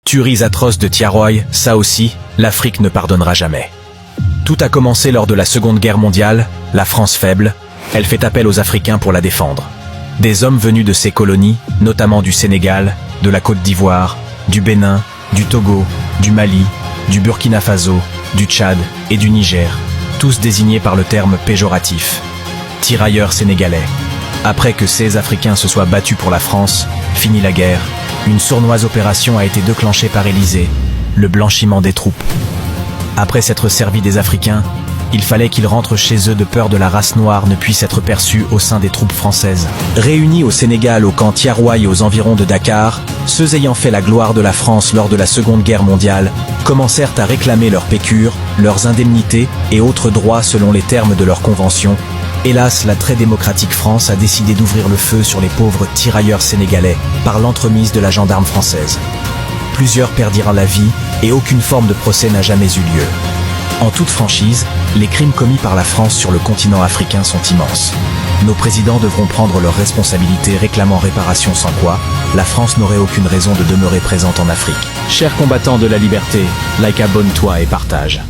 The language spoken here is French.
Tueries atroces de Tiaroy, ça aussi, l'Afrique ne pardonnera jamais. Tout a commencé lors de la Seconde Guerre mondiale, la France faible, elle fait appel aux Africains pour la défendre. Des hommes venus de ces colonies, notamment du Sénégal, de la Côte d'Ivoire, du Bénin, du Togo, du Mali, du Burkina Faso, du Tchad et du Niger, tous désignés par le terme péjoratif. Tirailleurs sénégalais. Après que ces Africains se soient battus pour la France, finit la guerre, une sournoise opération a été déclenchée par Élysée, le blanchiment des troupes. Après s'être servi des Africains, il fallait qu'ils rentrent chez eux de peur de la race noire ne puisse être perçue au sein des troupes françaises. Réunis au Sénégal au camp Tiaroy aux environs de Dakar, ceux ayant fait la gloire de la France lors de la Seconde Guerre mondiale commencèrent à réclamer leurs pécures, leurs indemnités et autres droits selon les termes de leur convention. Hélas, la très démocratique France a décidé d'ouvrir le feu sur les pauvres tirailleurs sénégalais par l'entremise de la gendarme française. Plusieurs perdirent la vie et aucune forme de procès n'a jamais eu lieu. En toute franchise, les crimes commis par la France sur le continent africain sont immenses. Nos présidents devront prendre leurs responsabilités réclamant réparation sans quoi, la France n'aurait aucune raison de demeurer présente en Afrique. Chers combattants de la liberté, like, abonne-toi et partage.